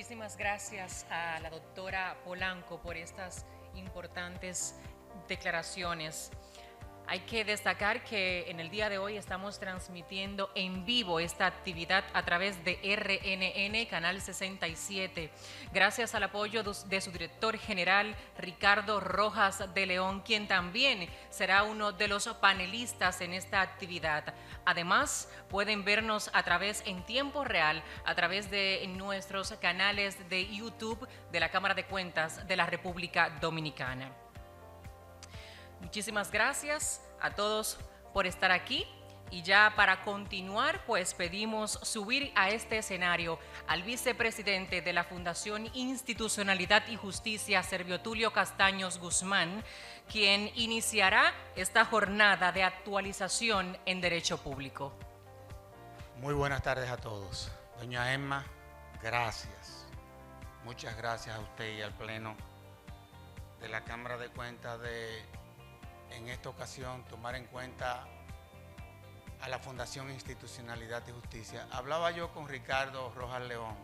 Muchísimas gracias a la doctora Polanco por estas importantes declaraciones. Hay que destacar que en el día de hoy estamos transmitiendo en vivo esta actividad a través de RNN, Canal 67, gracias al apoyo de su director general, Ricardo Rojas de León, quien también será uno de los panelistas en esta actividad. Además, pueden vernos a través en tiempo real, a través de nuestros canales de YouTube de la Cámara de Cuentas de la República Dominicana. Muchísimas gracias a todos por estar aquí y ya para continuar pues pedimos subir a este escenario al vicepresidente de la Fundación Institucionalidad y Justicia, Servio Tulio Castaños Guzmán, quien iniciará esta jornada de actualización en Derecho Público. Muy buenas tardes a todos. Doña Emma, gracias. Muchas gracias a usted y al Pleno de la Cámara de Cuentas en esta ocasión tomar en cuenta a la Fundación Institucionalidad y Justicia. Hablaba yo con Ricardo Rojas León,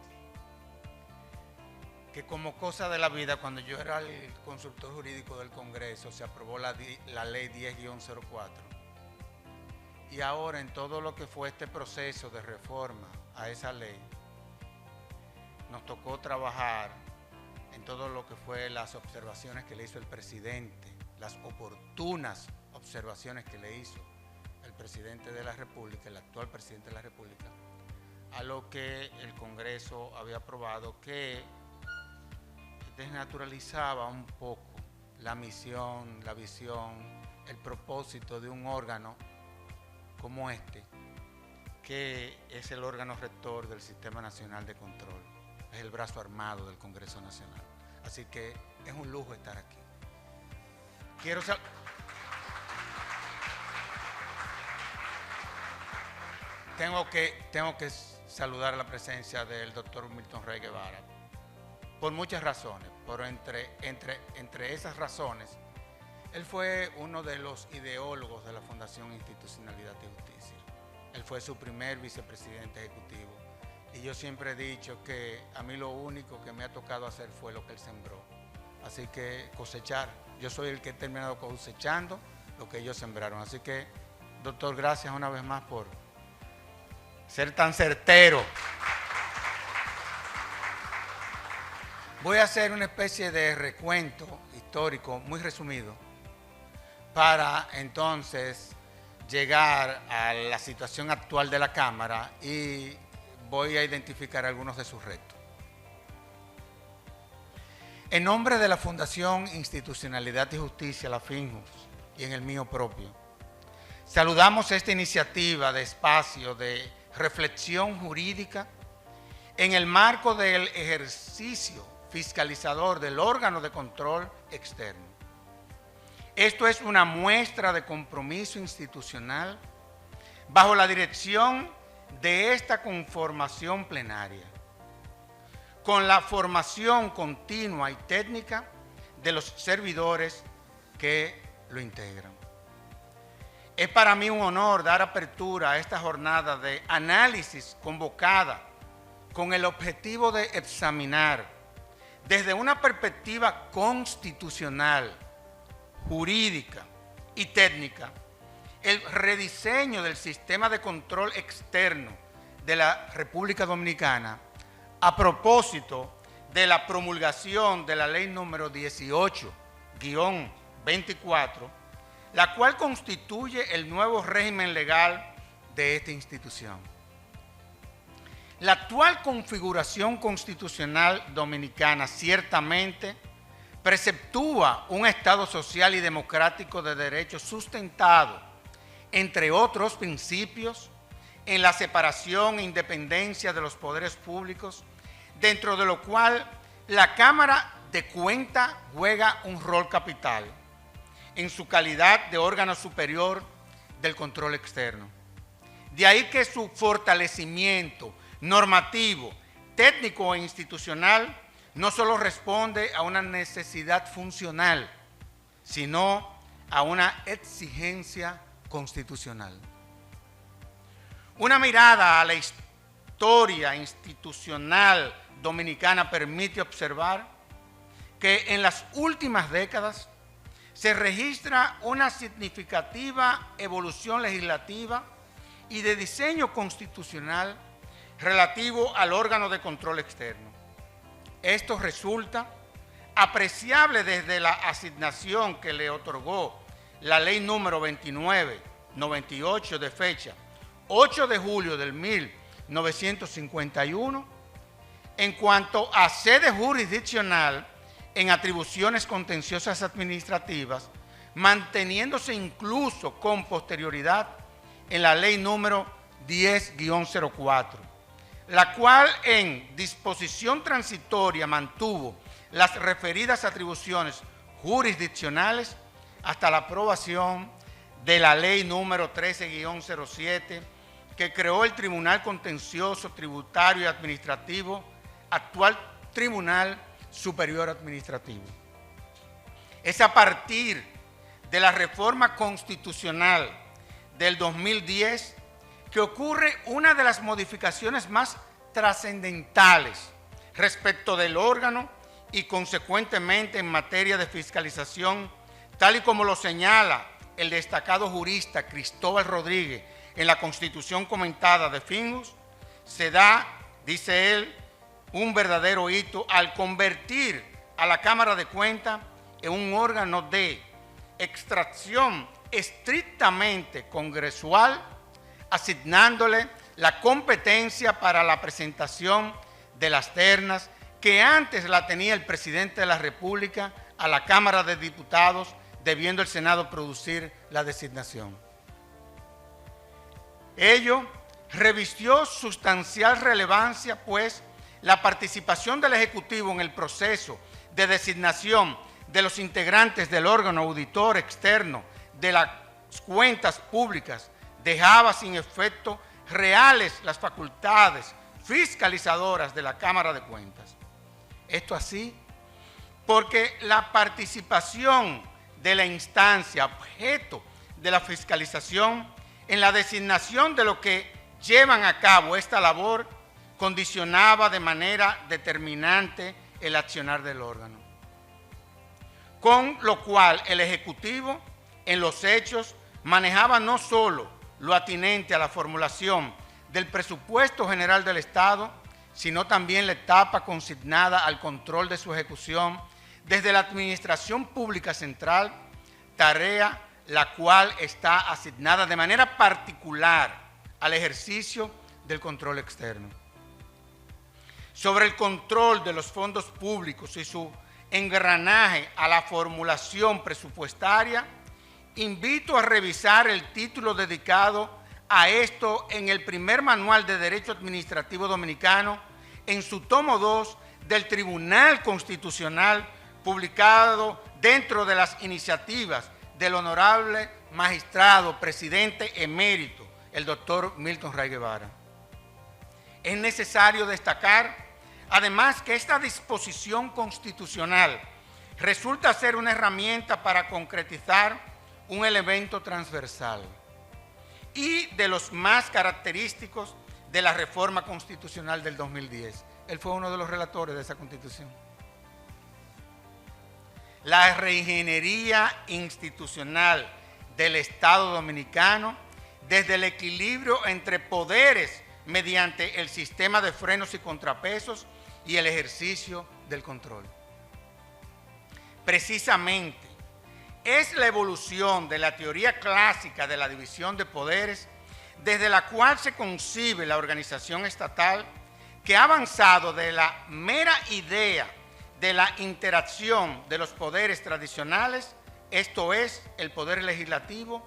que como cosa de la vida, cuando yo era el consultor jurídico del Congreso, se aprobó la ley 10-04. Y ahora en todo lo que fue este proceso de reforma a esa ley, nos tocó trabajar en todo lo que fue las observaciones que le hizo el presidente, las oportunas observaciones que le hizo el presidente de la República, el actual presidente de la República, a lo que el Congreso había aprobado, que desnaturalizaba un poco la misión, la visión, el propósito de un órgano como este, que es el órgano rector del Sistema Nacional de Control, es el brazo armado del Congreso Nacional. Así que es un lujo estar aquí. Tengo que saludar la presencia del doctor Milton Rey Guevara por muchas razones, pero entre esas razones, él fue uno de los ideólogos de la Fundación Institucionalidad y Justicia. Él fue su primer vicepresidente ejecutivo y yo siempre he dicho que a mí lo único que me ha tocado hacer fue lo que él sembró. Así que cosechar. Yo soy el que he terminado cosechando lo que ellos sembraron. Así que, doctor, gracias una vez más por ser tan certero. Voy a hacer una especie de recuento histórico muy resumido para entonces llegar a la situación actual de la Cámara y voy a identificar algunos de sus retos. En nombre de la Fundación Institucionalidad y Justicia, la FINJUS, y en el mío propio, saludamos esta iniciativa de espacio de reflexión jurídica en el marco del ejercicio fiscalizador del órgano de control externo. Esto es una muestra de compromiso institucional bajo la dirección de esta conformación plenaria, con la formación continua y técnica de los servidores que lo integran. Es para mí un honor dar apertura a esta jornada de análisis convocada con el objetivo de examinar desde una perspectiva constitucional, jurídica y técnica el rediseño del sistema de control externo de la República Dominicana a propósito de la promulgación de la ley número 18-24, la cual constituye el nuevo régimen legal de esta institución. La actual configuración constitucional dominicana ciertamente preceptúa un Estado social y democrático de derecho sustentado, entre otros principios, en la separación e independencia de los poderes públicos, dentro de lo cual la Cámara de Cuentas juega un rol capital en su calidad de órgano superior del control externo. De ahí que su fortalecimiento normativo, técnico e institucional no solo responde a una necesidad funcional, sino a una exigencia constitucional. Una mirada a la historia institucional dominicana permite observar que en las últimas décadas se registra una significativa evolución legislativa y de diseño constitucional relativo al órgano de control externo. Esto resulta apreciable desde la asignación que le otorgó la Ley número 2998 de fecha 8 de julio del 1951 en cuanto a sede jurisdiccional en atribuciones contenciosas administrativas, manteniéndose incluso con posterioridad en la Ley número 10-04, la cual en disposición transitoria mantuvo las referidas atribuciones jurisdiccionales hasta la aprobación de la Ley número 13-07, que creó el Tribunal Contencioso Tributario y Administrativo, actual Tribunal Superior Administrativo. Es a partir de la reforma constitucional del 2010 que ocurre una de las modificaciones más trascendentales respecto del órgano y consecuentemente en materia de fiscalización, tal y como lo señala el destacado jurista Cristóbal Rodríguez en la Constitución comentada de Fingus. Se da, dice él, un verdadero hito al convertir a la Cámara de Cuentas en un órgano de extracción estrictamente congresual, asignándole la competencia para la presentación de las ternas que antes la tenía el presidente de la República a la Cámara de Diputados, debiendo el Senado producir la designación. Ello revistió sustancial relevancia, pues la participación del Ejecutivo en el proceso de designación de los integrantes del órgano auditor externo de las cuentas públicas dejaba sin efecto reales las facultades fiscalizadoras de la Cámara de Cuentas. Esto así porque la participación de la instancia objeto de la fiscalización en la designación de lo que llevan a cabo esta labor condicionaba de manera determinante el accionar del órgano, con lo cual el Ejecutivo en los hechos manejaba no solo lo atinente a la formulación del presupuesto general del Estado, sino también la etapa consignada al control de su ejecución desde la Administración Pública Central, tarea la cual está asignada de manera particular al ejercicio del control externo. Sobre el control de los fondos públicos y su engranaje a la formulación presupuestaria, invito a revisar el título dedicado a esto en el primer Manual de Derecho Administrativo Dominicano, en su tomo 2 del Tribunal Constitucional, publicado dentro de las iniciativas del honorable magistrado presidente emérito, el doctor Milton Ray Guevara. Es necesario destacar, además, que esta disposición constitucional resulta ser una herramienta para concretizar un elemento transversal y de los más característicos de la reforma constitucional del 2010. Él fue uno de los relatores de esa constitución. La reingeniería institucional del Estado dominicano desde el equilibrio entre poderes mediante el sistema de frenos y contrapesos y el ejercicio del control. Precisamente, es la evolución de la teoría clásica de la división de poderes desde la cual se concibe la organización estatal que ha avanzado de la mera idea de la interacción de los poderes tradicionales, esto es, el poder legislativo,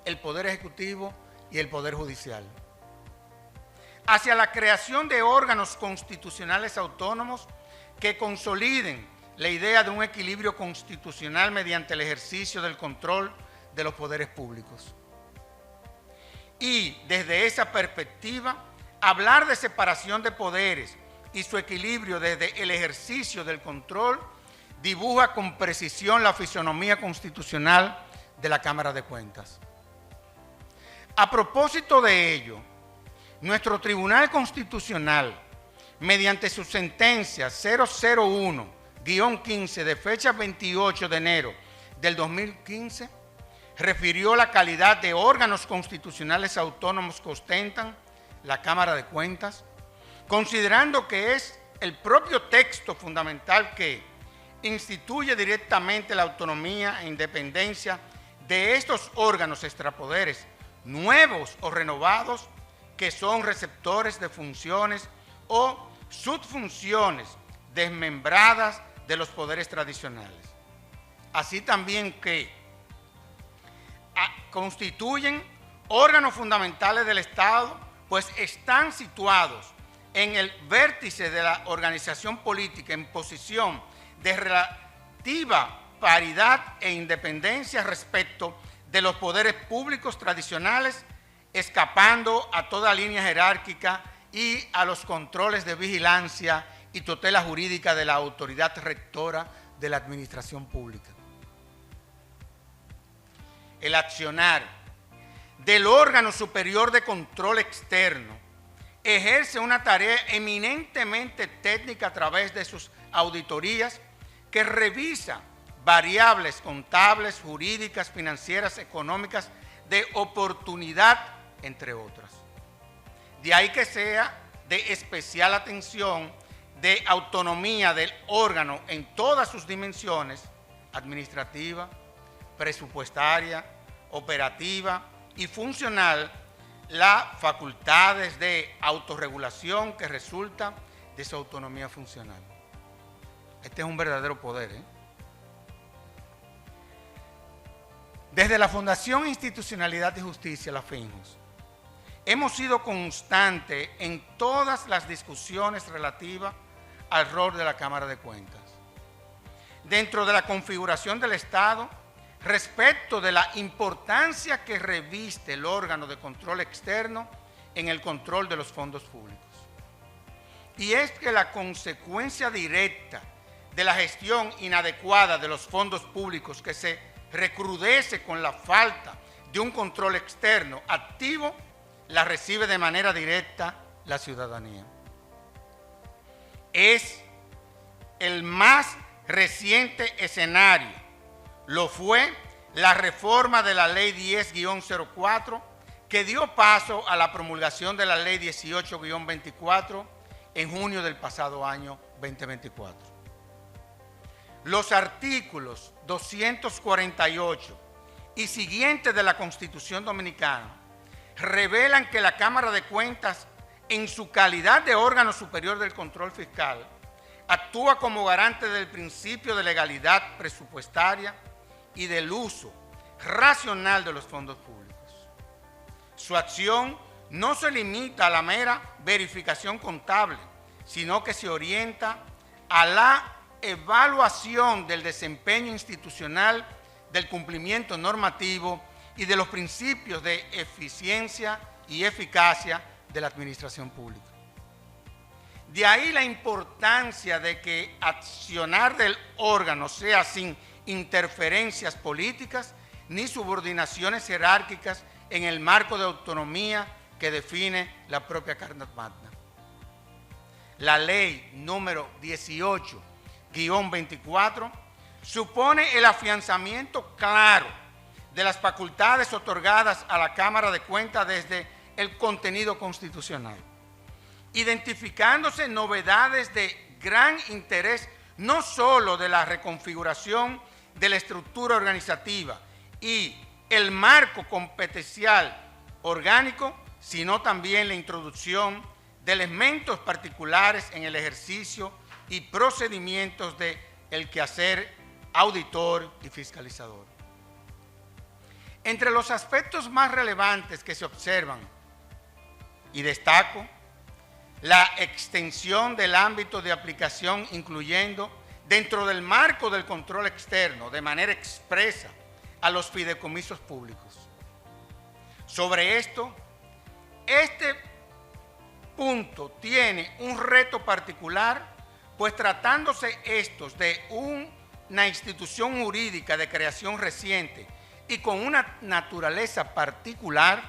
el poder ejecutivo y el poder judicial, hacia la creación de órganos constitucionales autónomos que consoliden la idea de un equilibrio constitucional mediante el ejercicio del control de los poderes públicos. Y desde esa perspectiva, hablar de separación de poderes y su equilibrio desde el ejercicio del control dibuja con precisión la fisonomía constitucional de la Cámara de Cuentas. A propósito de ello, nuestro Tribunal Constitucional mediante su sentencia 001-15 de fecha 28 de enero del 2015, refirió la calidad de órganos constitucionales autónomos que ostentan la Cámara de Cuentas, considerando que es el propio texto fundamental que instituye directamente la autonomía e independencia de estos órganos extrapoderes, nuevos o renovados, que son receptores de funciones o subfunciones desmembradas de los poderes tradicionales. Así también que constituyen órganos fundamentales del Estado, pues están situados en el vértice de la organización política en posición de relativa paridad e independencia respecto de los poderes públicos tradicionales, escapando a toda línea jerárquica y a los controles de vigilancia y tutela jurídica de la autoridad rectora de la administración pública. El accionar del órgano superior de control externo ejerce una tarea eminentemente técnica a través de sus auditorías que revisa variables contables, jurídicas, financieras, económicas, de oportunidad, entre otras. De ahí que sea de especial atención de autonomía del órgano en todas sus dimensiones: administrativa, presupuestaria, operativa y funcional, las facultades de autorregulación que resultan de su autonomía funcional. Este es un verdadero poder, ¿eh? Desde la Fundación Institucionalidad y Justicia, la FINJUS, hemos sido constantes en todas las discusiones relativas al rol de la Cámara de Cuentas, dentro de la configuración del Estado, respecto de la importancia que reviste el órgano de control externo en el control de los fondos públicos. Y es que la consecuencia directa de la gestión inadecuada de los fondos públicos, que se recrudece con la falta de un control externo activo, la recibe de manera directa la ciudadanía. Es el más reciente escenario. Lo fue la reforma de la Ley 10-04, que dio paso a la promulgación de la Ley 18-24 en junio del pasado año 2024. Los artículos 248 y siguientes de la Constitución Dominicana revelan que la Cámara de Cuentas, en su calidad de órgano superior del control fiscal, actúa como garante del principio de legalidad presupuestaria y del uso racional de los fondos públicos. Su acción no se limita a la mera verificación contable, sino que se orienta a la evaluación del desempeño institucional, del cumplimiento normativo y de los principios de eficiencia y eficacia de la administración pública. De ahí la importancia de que accionar del órgano sea sin interferencias políticas ni subordinaciones jerárquicas en el marco de autonomía que define la propia Carta Magna. La ley número 18-24 supone el afianzamiento claro de las facultades otorgadas a la Cámara de Cuentas desde el contenido constitucional, identificándose novedades de gran interés, no solo de la reconfiguración de la estructura organizativa y el marco competencial orgánico, sino también la introducción de elementos particulares en el ejercicio y procedimientos del quehacer auditor y fiscalizador. Entre los aspectos más relevantes que se observan, y destaco, la extensión del ámbito de aplicación, incluyendo dentro del marco del control externo, de manera expresa, a los fideicomisos públicos. Sobre esto, este punto tiene un reto particular, pues tratándose estos de una institución jurídica de creación reciente y con una naturaleza particular,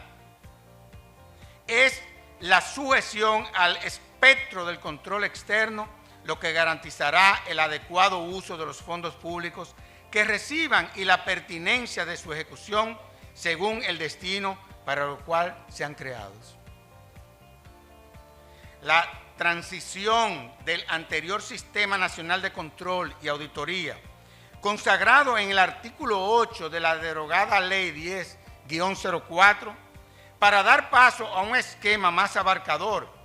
es la sujeción al espectro del control externo, lo que garantizará el adecuado uso de los fondos públicos que reciban y la pertinencia de su ejecución según el destino para el cual sean creados. La transición del anterior Sistema Nacional de Control y Auditoría, consagrado en el artículo 8 de la derogada Ley 10-04, para dar paso a un esquema más abarcador,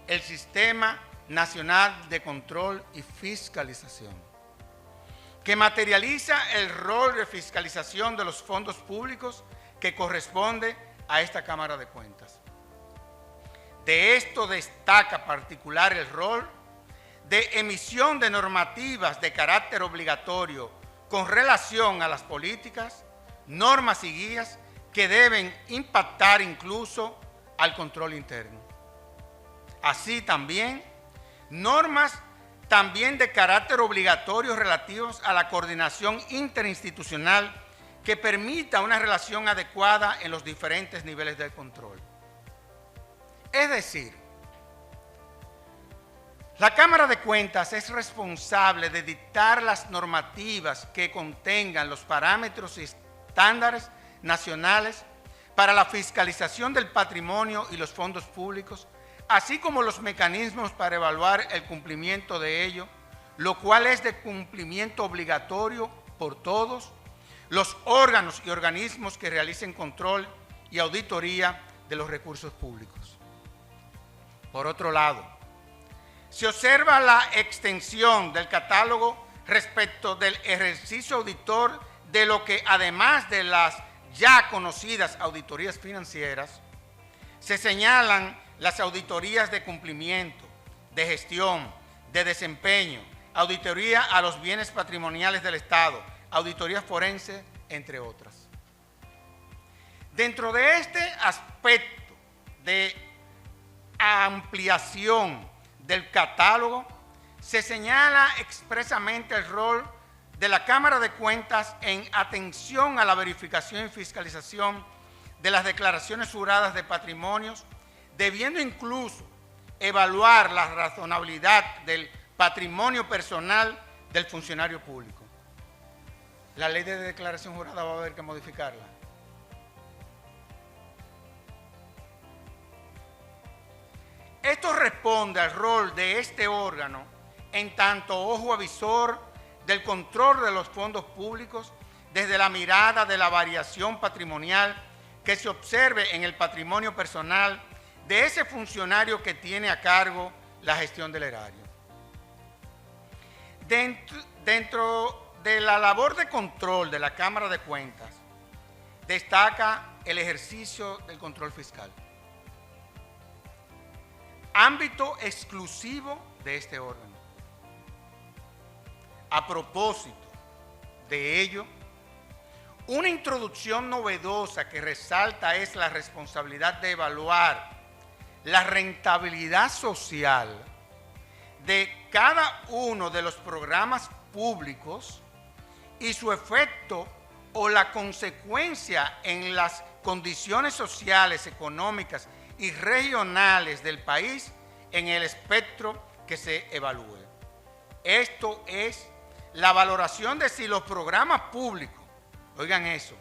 el Sistema Nacional de Control y Fiscalización, que materializa el rol de fiscalización de los fondos públicos que corresponde a esta Cámara de Cuentas. De esto destaca particular el rol de emisión de normativas de carácter obligatorio con relación a las políticas, normas y guías que deben impactar incluso al control interno. Así también, normas también de carácter obligatorio relativos a la coordinación interinstitucional que permita una relación adecuada en los diferentes niveles de control. Es decir, la Cámara de Cuentas es responsable de dictar las normativas que contengan los parámetros y estándares nacionales para la fiscalización del patrimonio y los fondos públicos, así como los mecanismos para evaluar el cumplimiento de ello, lo cual es de cumplimiento obligatorio por todos los órganos y organismos que realicen control y auditoría de los recursos públicos. Por otro lado, se observa la extensión del catálogo respecto del ejercicio auditor de lo que, además de las ya conocidas auditorías financieras, se señalan las auditorías de cumplimiento, de gestión, de desempeño, auditoría a los bienes patrimoniales del Estado, auditoría forense, entre otras. Dentro de este aspecto de ampliación del catálogo, se señala expresamente el rol de la Cámara de Cuentas en atención a la verificación y fiscalización de las declaraciones juradas de patrimonios, debiendo incluso evaluar la razonabilidad del patrimonio personal del funcionario público. La ley de declaración jurada va a haber que modificarla. Esto responde al rol de este órgano en tanto ojo avisor del control de los fondos públicos desde la mirada de la variación patrimonial que se observe en el patrimonio personal de ese funcionario que tiene a cargo la gestión del erario. Dentro de la labor de control de la Cámara de Cuentas, destaca el ejercicio del control fiscal, ámbito exclusivo de este órgano. A propósito de ello, una introducción novedosa que resalta es la responsabilidad de evaluar la rentabilidad social de cada uno de los programas públicos y su efecto o la consecuencia en las condiciones sociales, económicas y regionales del país en el espectro que se evalúe. Esto es la valoración de si los programas públicos, oigan eso,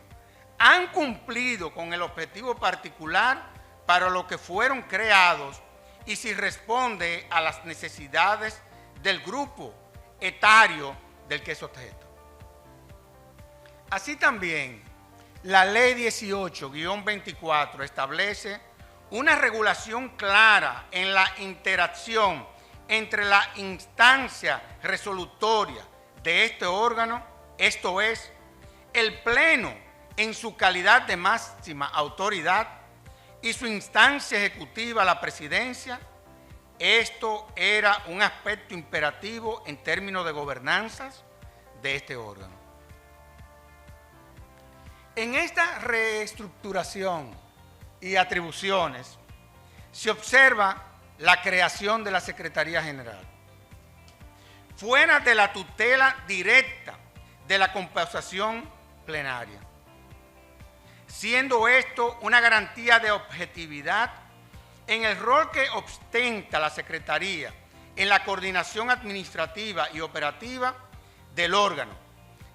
han cumplido con el objetivo particular para lo que fueron creados y si responde a las necesidades del grupo etario del que es objeto. Así también, la Ley 18-24 establece una regulación clara en la interacción entre la instancia resolutoria de este órgano, esto es, el Pleno en su calidad de máxima autoridad y su instancia ejecutiva, la Presidencia. Esto era un aspecto imperativo en términos de gobernanzas de este órgano. En esta reestructuración y atribuciones se observa la creación de la Secretaría General, fuera de la tutela directa de la compensación plenaria, siendo esto una garantía de objetividad en el rol que ostenta la Secretaría en la coordinación administrativa y operativa del órgano,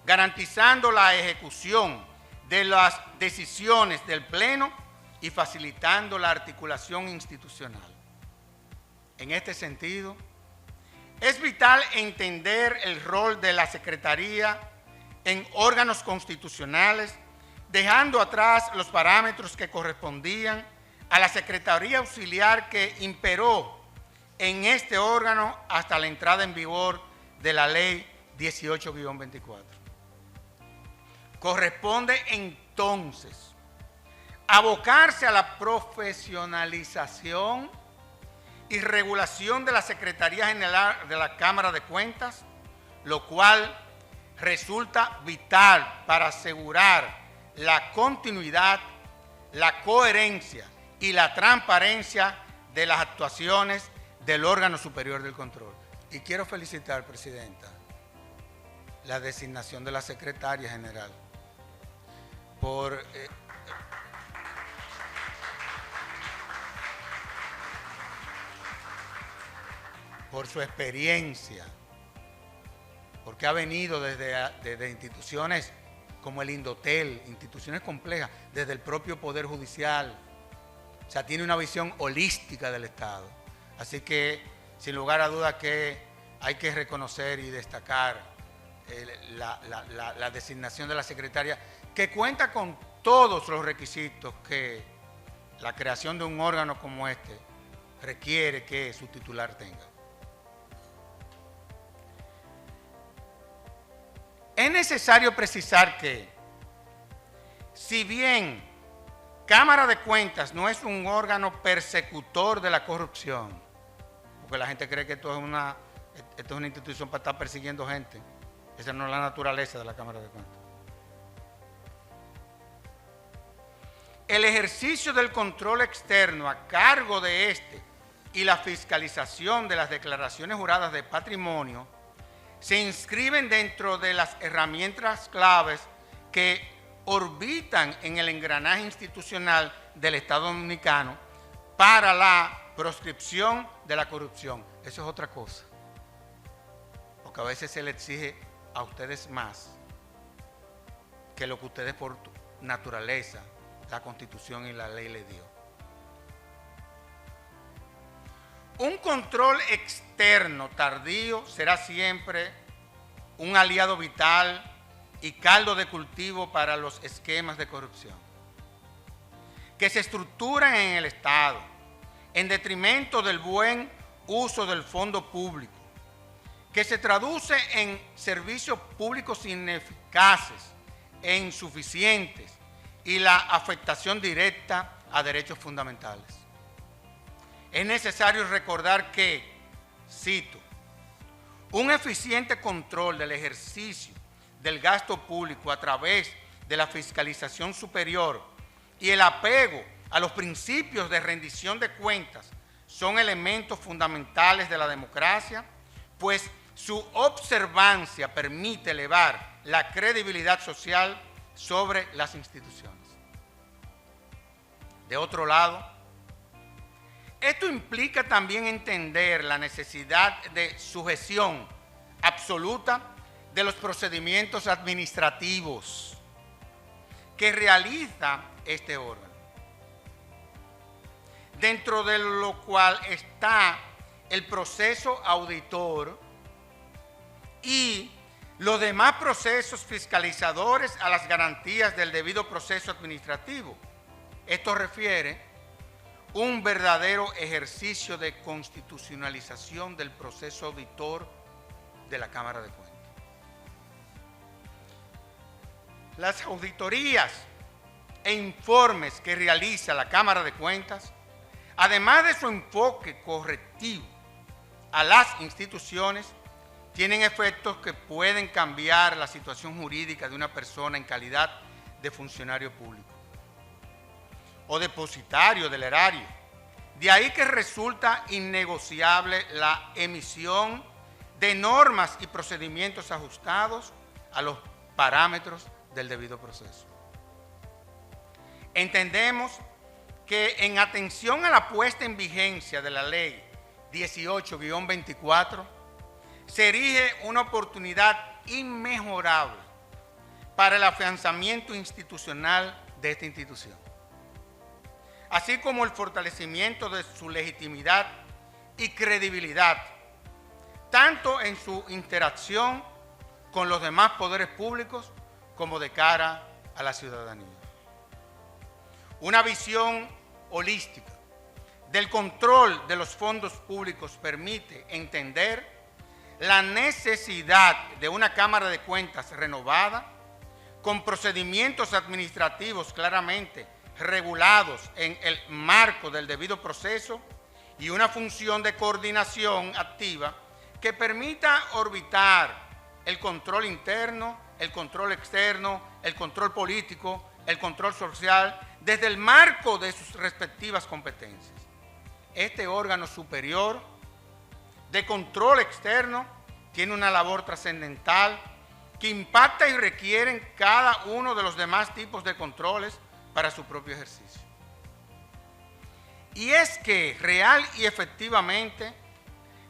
garantizando la ejecución de las decisiones del Pleno y facilitando la articulación institucional. En este sentido, es vital entender el rol de la Secretaría en órganos constitucionales, dejando atrás los parámetros que correspondían a la Secretaría Auxiliar que imperó en este órgano hasta la entrada en vigor de la Ley 18-24. Corresponde entonces abocarse a la profesionalización y regulación de la Secretaría General de la Cámara de Cuentas, lo cual resulta vital para asegurar la continuidad, la coherencia y la transparencia de las actuaciones del órgano superior del control. Y quiero felicitar, Presidenta, la designación de la Secretaria General por su experiencia, porque ha venido desde instituciones como el Indotel, instituciones complejas, desde el propio Poder Judicial. O sea, tiene una visión holística del Estado. Así que, sin lugar a dudas, que hay que reconocer y destacar la designación de la secretaria, que cuenta con todos los requisitos que la creación de un órgano como este requiere que su titular tenga. Es necesario precisar que, si bien Cámara de Cuentas no es un órgano persecutor de la corrupción, porque la gente cree que esto es una institución para estar persiguiendo gente, esa no es la naturaleza de la Cámara de Cuentas. El ejercicio del control externo a cargo de este y la fiscalización de las declaraciones juradas de patrimonio se inscriben dentro de las herramientas claves que orbitan en el engranaje institucional del Estado Dominicano para la proscripción de la corrupción. Eso es otra cosa, porque a veces se le exige a ustedes más que lo que ustedes por naturaleza, la Constitución y la ley le dio. Un control externo tardío será siempre un aliado vital y caldo de cultivo para los esquemas de corrupción que se estructuran en el Estado en detrimento del buen uso del fondo público, que se traduce en servicios públicos ineficaces e insuficientes y la afectación directa a derechos fundamentales. Es necesario recordar que, cito, un eficiente control del ejercicio del gasto público a través de la fiscalización superior y el apego a los principios de rendición de cuentas son elementos fundamentales de la democracia, pues su observancia permite elevar la credibilidad social sobre las instituciones. De otro lado, esto implica también entender la necesidad de sujeción absoluta de los procedimientos administrativos que realiza este órgano, dentro de lo cual está el proceso auditor y los demás procesos fiscalizadores a las garantías del debido proceso administrativo. Esto refiere un verdadero ejercicio de constitucionalización del proceso auditor de la Cámara de Cuentas. Las auditorías e informes que realiza la Cámara de Cuentas, además de su enfoque correctivo a las instituciones, tienen efectos que pueden cambiar la situación jurídica de una persona en calidad de funcionario público o depositario del erario. De ahí que resulta innegociable la emisión de normas y procedimientos ajustados a los parámetros del debido proceso. Entendemos que en atención a la puesta en vigencia de la Ley 18-24, se erige una oportunidad inmejorable para el afianzamiento institucional de esta institución, así como el fortalecimiento de su legitimidad y credibilidad, tanto en su interacción con los demás poderes públicos como de cara a la ciudadanía. Una visión holística del control de los fondos públicos permite entender la necesidad de una Cámara de Cuentas renovada, con procedimientos administrativos claramente regulados en el marco del debido proceso y una función de coordinación activa que permita orbitar el control interno, el control externo, el control político, el control social, desde el marco de sus respectivas competencias. Este órgano superior de control externo tiene una labor trascendental que impacta y requiere en cada uno de los demás tipos de controles para su propio ejercicio. Y es que real y efectivamente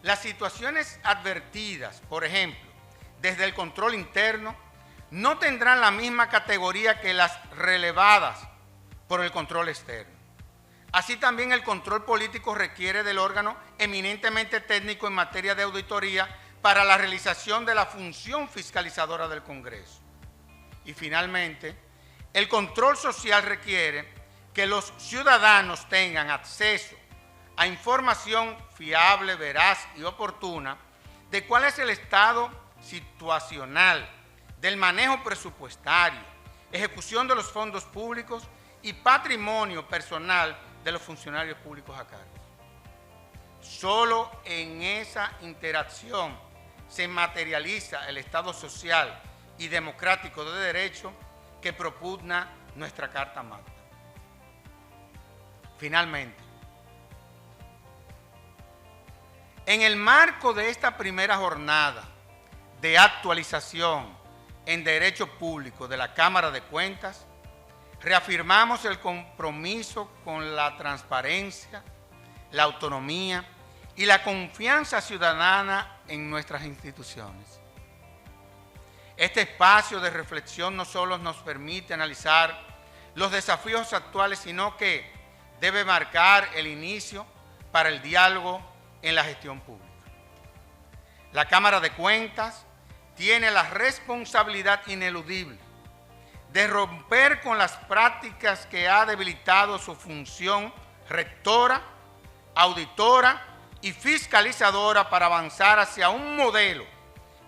las situaciones advertidas, por ejemplo, desde el control interno, no tendrán la misma categoría que las relevadas por el control externo. Así también el control político requiere del órgano eminentemente técnico en materia de auditoría para la realización de la función fiscalizadora del Congreso. Y finalmente, el control social requiere que los ciudadanos tengan acceso a información fiable, veraz y oportuna de cuál es el estado situacional del manejo presupuestario, ejecución de los fondos públicos y patrimonio personal de los funcionarios públicos a cargo. Solo en esa interacción se materializa el Estado social y democrático de derecho que propugna nuestra Carta Magna. Finalmente, en el marco de esta primera jornada de actualización en Derecho Público de la Cámara de Cuentas, reafirmamos el compromiso con la transparencia, la autonomía y la confianza ciudadana en nuestras instituciones. Este espacio de reflexión no solo nos permite analizar los desafíos actuales, sino que debe marcar el inicio para el diálogo en la gestión pública. La Cámara de Cuentas tiene la responsabilidad ineludible de romper con las prácticas que ha debilitado su función rectora, auditora y fiscalizadora para avanzar hacia un modelo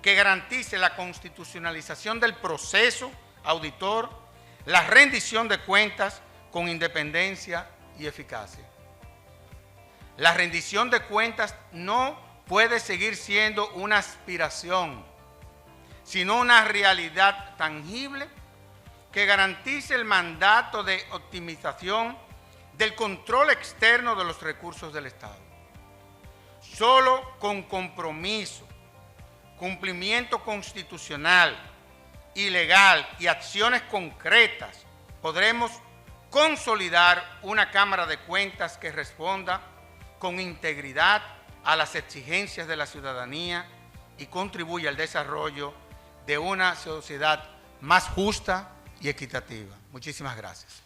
que garantice la constitucionalización del proceso auditor, la rendición de cuentas con independencia y eficacia. La rendición de cuentas no puede seguir siendo una aspiración, sino una realidad tangible que garantice el mandato de optimización del control externo de los recursos del Estado. Solo con compromiso, cumplimiento constitucional y legal y acciones concretas podremos consolidar una Cámara de Cuentas que responda con integridad a las exigencias de la ciudadanía y contribuya al desarrollo de una sociedad más justa y equitativa. Muchísimas gracias.